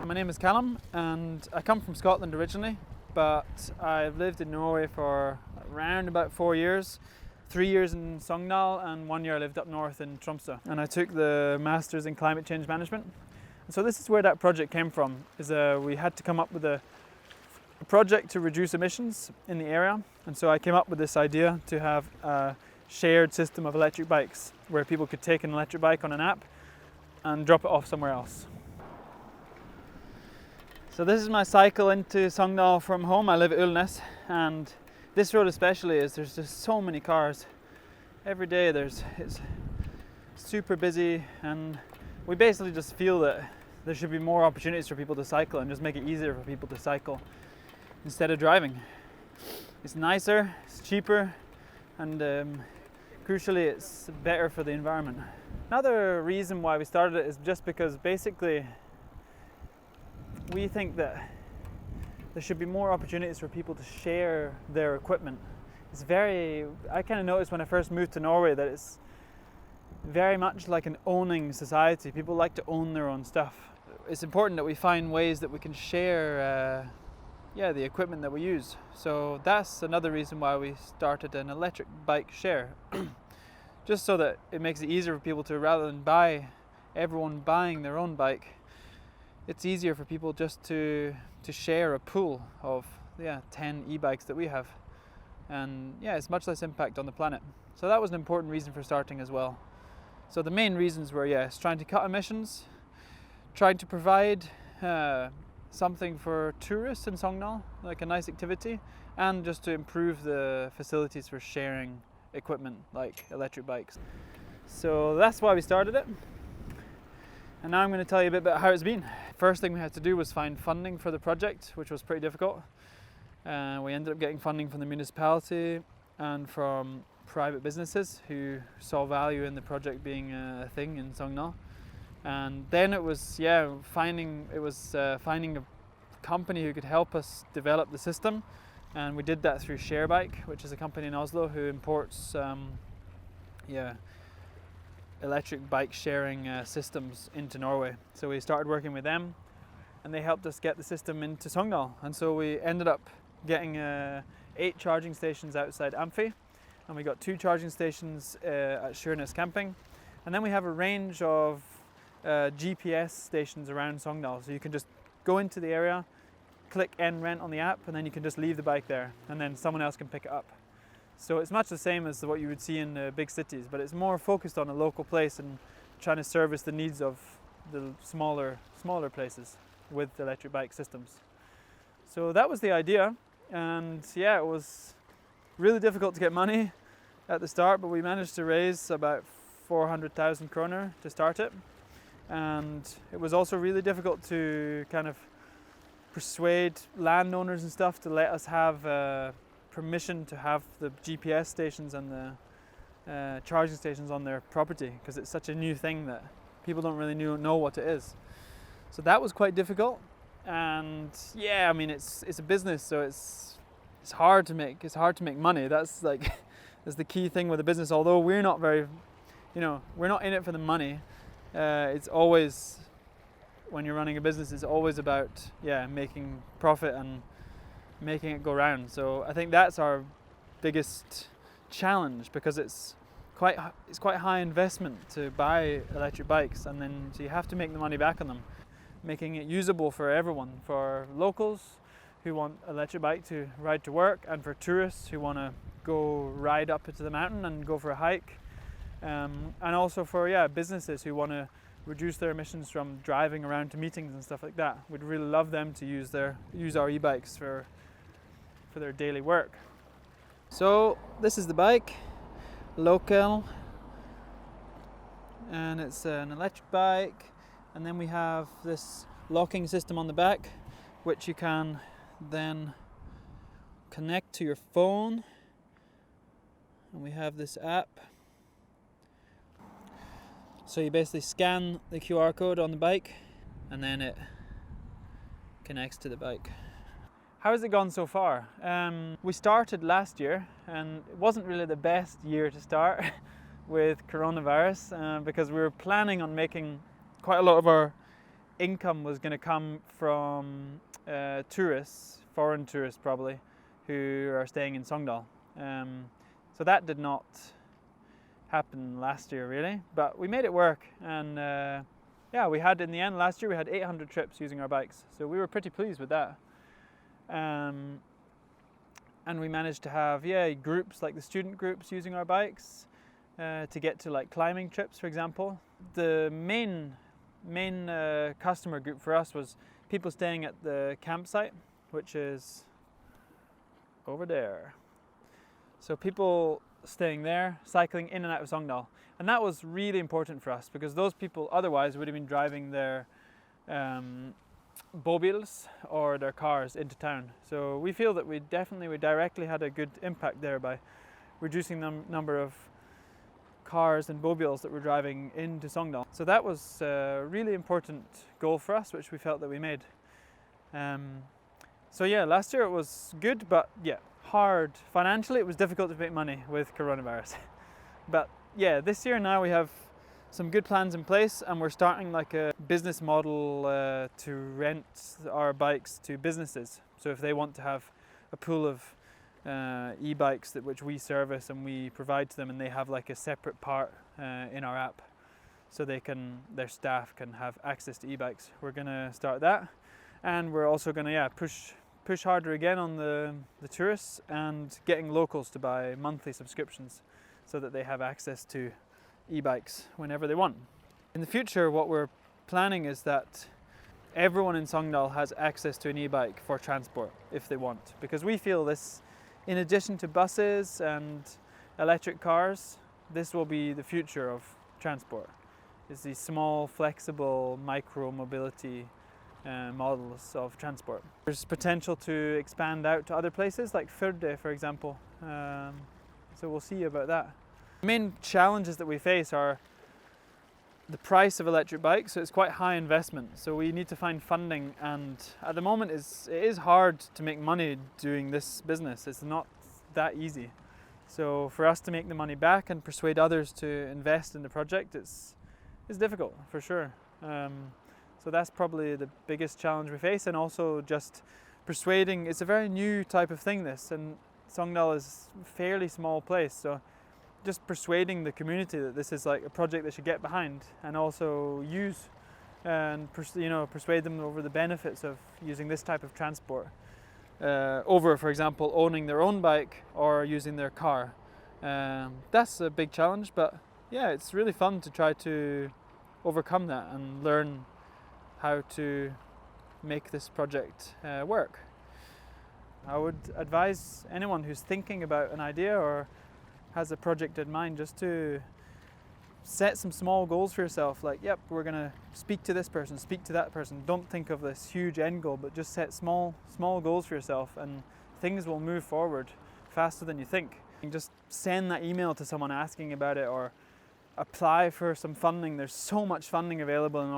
my name is Callum and I come from Scotland originally, but I've lived in Norway for around about 4 years. 3 years in Sogndal and 1 year I lived up north in Tromsø. And I took the Masters in Climate Change Management. And so this is where that project came from, is we had to come up with a project to reduce emissions in the area. And so I came up with this idea to have a shared system of electric bikes where people could take an electric bike on an app and drop it off somewhere else. So this is my cycle into Sogndal from home. I live at Ulnes, and this road especially there's just so many cars. Every day it's super busy, and we basically just feel that there should be more opportunities for people to cycle and just make it easier for people to cycle instead of driving. It's nicer, it's cheaper, and crucially it's better for the environment. Another reason why we started it is just because basically we think that there should be more opportunities for people to share their equipment. I kind of noticed when I first moved to Norway that it's very much like an owning society. People like to own their own stuff. It's important that we find ways that we can share the equipment that we use. So that's another reason why we started an electric bike share. Just so that it makes it easier for people to, rather than everyone buying their own bike, it's easier for people just to share a pool of 10 e-bikes that we have. And it's much less impact on the planet. So that was an important reason for starting as well. So the main reasons were trying to cut emissions, trying to provide something for tourists in Sogndal, like a nice activity, and just to improve the facilities for sharing equipment like electric bikes. So that's why we started it. And now I'm going to tell you a bit about how it's been. First thing we had to do was find funding for the project, which was pretty difficult. We ended up getting funding from the municipality and from private businesses who saw value in the project being a thing in Sogndal. And then it was finding a company who could help us develop the system, and we did that through Sharebike, which is a company in Oslo who imports electric bike sharing systems into Norway. So we started working with them, and they helped us get the system into Sogndal. And so we ended up getting 8 charging stations outside Amphi, and we got 2 charging stations at Sjørnes camping. And then we have a range of GPS stations around Sogndal, so you can just go into the area, click N Rent on the app, and then you can just leave the bike there, and then someone else can pick it up. So it's much the same as what you would see in big cities, but it's more focused on a local place and trying to service the needs of the smaller places with electric bike systems. So that was the idea, and it was really difficult to get money at the start, but we managed to raise about 400,000 kroner to start it. And it was also really difficult to kind of persuade landowners and stuff to let us have permission to have the GPS stations and the charging stations on their property, because it's such a new thing that people don't really know what it is. So that was quite difficult, and it's a business, so it's hard to make money. That's the key thing with a business. Although we're not very, we're not in it for the money. It's always, when you're running a business, it's always about making profit and making it go round. So I think that's our biggest challenge, because it's quite high investment to buy electric bikes, and then so you have to make the money back on them, making it usable for everyone, for locals who want electric bike to ride to work, and for tourists who want to go ride up into the mountain and go for a hike, and also for businesses who want to reduce their emissions from driving around to meetings and stuff like that. We'd really love them to use our e-bikes for their daily work. So this is the bike, Lokel, and it's an electric bike, and then we have this locking system on the back, which you can then connect to your phone, and we have this app. So you basically scan the QR code on the bike, and then it connects to the bike. How has it gone so far? We started last year, and it wasn't really the best year to start with coronavirus, because we were planning on making quite a lot of our income was going to come from tourists, foreign tourists probably, who are staying in Sogndal. So that did not happen last year really, but we made it work, and yeah, we had, in the end last year we had 800 trips using our bikes, so we were pretty pleased with that. And we managed to have groups like the student groups using our bikes to get to like climbing trips, for example. The main customer group for us was people staying at the campsite, which is over there. So people staying there, cycling in and out of Sogndal. And that was really important for us, because those people otherwise would have been driving their bobiles or their cars into town. So we feel that we directly had a good impact there by reducing the number of cars and bobiles that were driving into Sogndal. So that was a really important goal for us, which we felt that we made. So yeah, last year it was good, but yeah, hard. Financially it was difficult to make money with coronavirus. But yeah, this year now we have some good plans in place, and we're starting like a business model to rent our bikes to businesses. So if they want to have a pool of e-bikes which we service and we provide to them, and they have like a separate part in our app, so their staff can have access to e-bikes. We're gonna start that, and we're also gonna push harder again on the tourists and getting locals to buy monthly subscriptions so that they have access to e-bikes whenever they want. In the future, what we're planning is that everyone in Sogndal has access to an e-bike for transport if they want, because we feel this, in addition to buses and electric cars, this will be the future of transport, is these small, flexible, micro-mobility models of transport. There's potential to expand out to other places like Firde, for example, so we'll see about that. The main challenges that we face are the price of electric bikes, so it's quite high investment, so we need to find funding, and at the moment it is hard to make money doing this business. It's not that easy. So for us to make the money back and persuade others to invest in the project, it's difficult for sure. So that's probably the biggest challenge we face, and also just persuading. It's a very new type of thing, this, and Sogndal is a fairly small place, so just persuading the community that this is like a project they should get behind, and also use and persuade them over the benefits of using this type of transport over, for example, owning their own bike or using their car. That's a big challenge, but yeah, it's really fun to try to overcome that and learn how to make this project work. I would advise anyone who's thinking about an idea or has a project in mind just to set some small goals for yourself, like, yep, we're gonna speak to this person, speak to that person. Don't think of this huge end goal, but just set small goals for yourself, and things will move forward faster than you think. And just send that email to someone asking about it, or apply for some funding. There's so much funding available in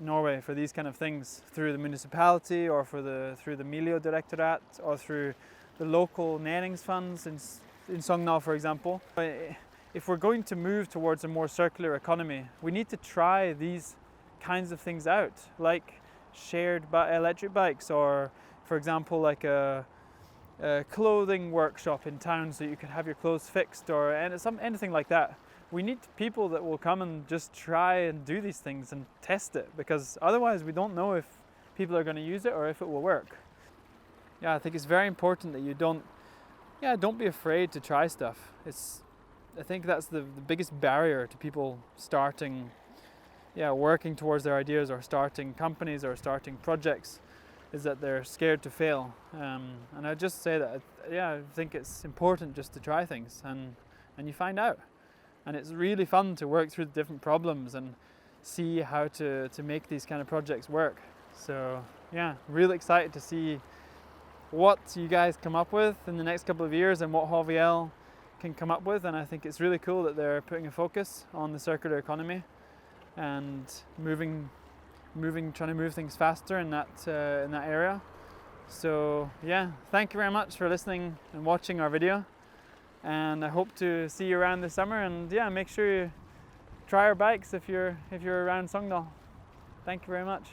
Norway for these kind of things, through the municipality or through the Miljødirektorat or through the local næringsfunds in Sogndal, for example. If we're going to move towards a more circular economy, we need to try these kinds of things out, like shared electric bikes, or for example like a clothing workshop in town so you can have your clothes fixed, or anything like that. We need people that will come and just try and do these things and test it, because otherwise we don't know if people are going to use it or if it will work. Yeah, I think it's very important that you don't be afraid to try stuff. I think that's the biggest barrier to people starting, working towards their ideas or starting companies or starting projects, is that they're scared to fail. And I just say that, I think it's important just to try things, and you find out. And it's really fun to work through the different problems and see how to make these kind of projects work. So yeah, really excited to see what you guys come up with in the next couple of years and what HVL can come up with. And I think it's really cool that they're putting a focus on the circular economy and trying to move things faster in that area. So yeah, thank you very much for listening and watching our video. And I hope to see you around this summer, and make sure you try our bikes if you're around Sogndal. Thank you very much.